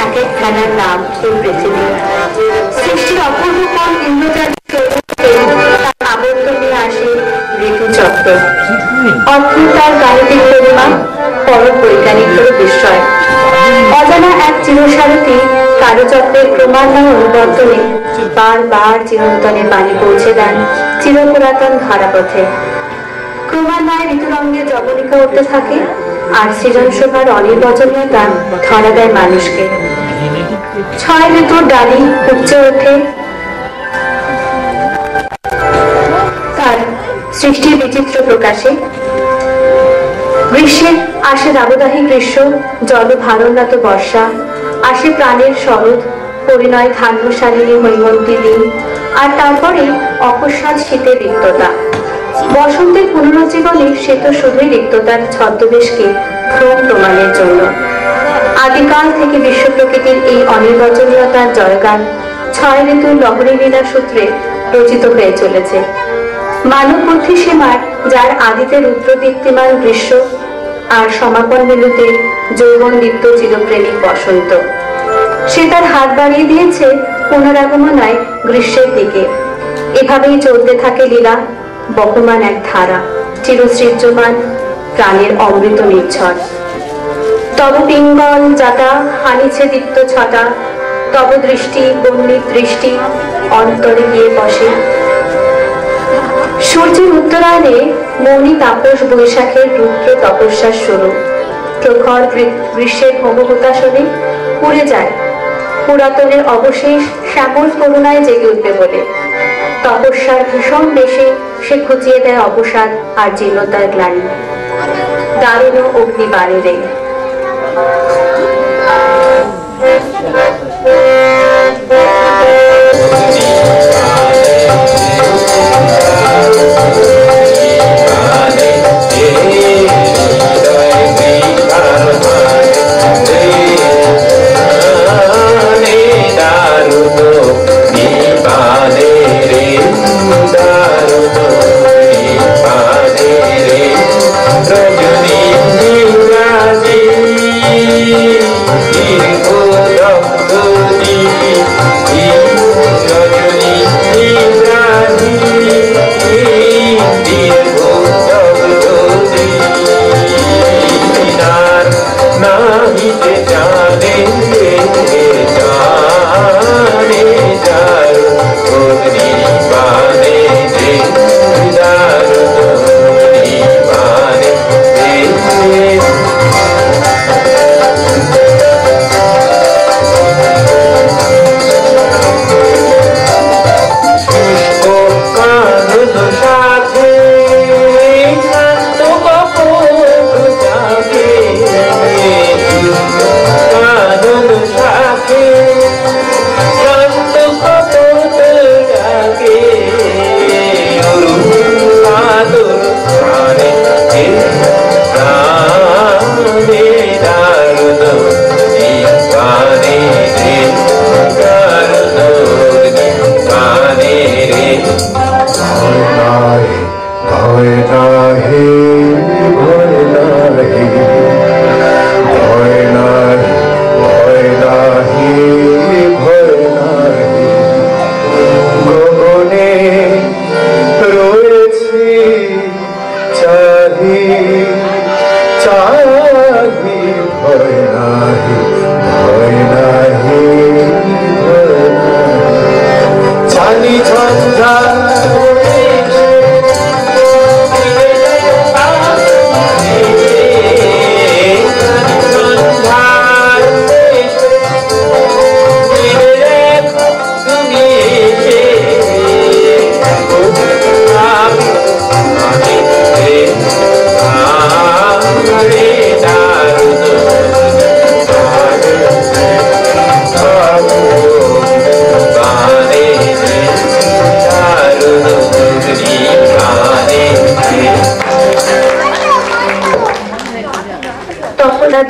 এক এক খেলার নাম এই পৃথিবী। সৃষ্টির অপূর্ব কোন ইন্দ্রজালিক আবর্ত নিয়ে আসে ঋতুচক্র। অদ্ভুত তার গাণিতিক পরিমা, পরম বৈজ্ঞানিকের বিস্ময়। অজানা এক চিরসারথী কালচক্রের ক্রমান্বয় অনুবর্তনে বারবার চিরন্তনের বাণী পৌঁছে দেন চিরপুরাতন ধারাপথে। ক্রমান্বয়ে ঋতুরঙ্গে জবনিকা উঠতে থাকে, আর সৃজন শোভার অনির্বচনীয়তা ধরা দেয় মানুষকে। 6 ঋতুর ডালি উপচে ওঠে তার সৃষ্টির বিচিত্র প্রকাশে। গ্রীষ্মে আসে দাবদাহী গ্রীষ্ম, জল ভারণরত বর্ষা, আসে প্রাণের শরৎ, পরিণয় ধান্যশালিনী হৈমন্তী দিন, আর তারপরে অকস্মাৎ শীতের রিক্ততা। বসন্তের পুনরুজ্জীবনে সে তো শুধুই রিক্ততার ছদ্মবেশকে ভ্রম প্রমাণের জন্য। আদিকাল থেকে বিশ্ব প্রকৃতির এই অনির্বচনীয়তার জয়গান 6 ঋতুর লহরী লীলা সূত্রে রচিত হয়ে চলেছে। মানব বুদ্ধি সীমার যার আদিতে রুদ্রদীপ্তিমান গ্রীষ্ম, আর সমাপন বিন্দুতে যৌবন দীপ্ত চিরপ্রেমিক বসন্ত। সে তার হাত বাড়িয়ে দিয়েছে পুনরাগমনায় গ্রীষ্মের দিকে। এভাবেই চলতে থাকে লীলা, বহমান এক ধারা, চিরসৃজ্যমান প্রাণের অমৃত নির্ঝর। তব পিঙ্গল যাতা হানিছে দীপ্ত ছটা, তব দৃষ্টি বন্দিত দৃষ্টি অন্তরে গিয়ে বসে। সূর্যের উত্তরায়ণে মৌনী তাপস বৈশাখের রুদ্র তপস্যার শুরু। প্রখর গ্রীষ্মের হোমহুতাসনে পুড়ে যায় পুরাতনের অবশেষ শ্যামল করুণায় জেগে উঠবে বলে। তপস্যার ভীষণ দেশে সে খুঁজিয়ে দেয় অবসাদ আর জীর্ণতার গ্লানি। দারুণ অগ্নিবাণী রে।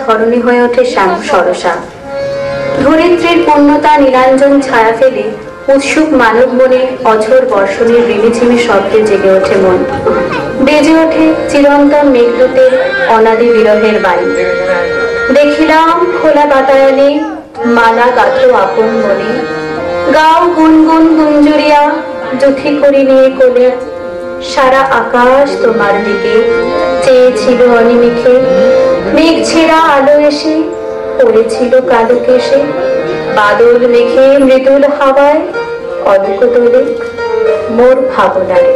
ধরণী হয়ে ওঠে শ্যাম সরসা। ধরিত্রীর পূর্ণতা নীলাঞ্জন ছায়া ফেলে উৎসুক মানব মনে অঝোর বর্ষণের রিমিঝিমি শব্দে জেগে ওঠে মন। বেজে ওঠে চিরন্তন মেঘদূতের অনাদি বিরহের বাণী। দেখিলাম খোলা বাতায়নে গানা গাথো আপন মনে, গাও গুনগুন গুঞ্জুরিয়া জুথি করি নিয়ে কোলে। সারা আকাশ তোমার দিকে চেয়েছিল অনিমিখে, মেঘ ছেঁড়া আলো এসে পড়েছিল কালো কেশে। বাদল মেঘে মৃদুল হাওয়ায় অলোক দোলে মোর ভাবনারে।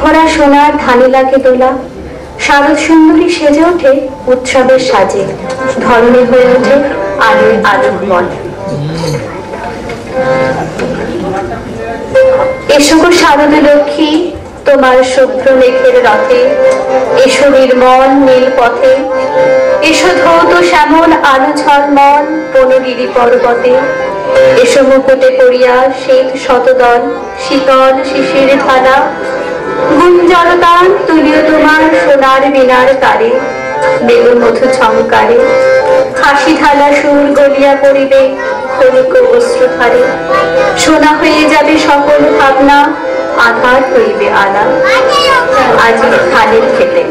ভরা সোনার ধানে লাগে দোলা, শারদ সুন্দরী সেজে ওঠে উৎসবের সাজে, ধরণী হয়ে ওঠে আলোয় আলোকময়। এসো গো শারদ লক্ষ্মী তোমার শুভ্র মেঘের রথে, এসো নির্মল নীল পথে, এসো ধৌত শ্যামল আলো ঝলমল বনগিরি পর্বতে। এসো মুকুটে পড়িয়া শীত শতদল শীতল শিশির ধারা, গুঞ্জরতান তুলিও তোমার সোনার মিনার তারে, বেগুন মধু ছমকারে হাসি ঢালা সুর গলিয়া পড়িবে ক্ষণিক অশ্রুধারে। সোনা হয়ে যাবে সকল ভাবনা, আধার হইবে আলা আজ ধানের খেতে।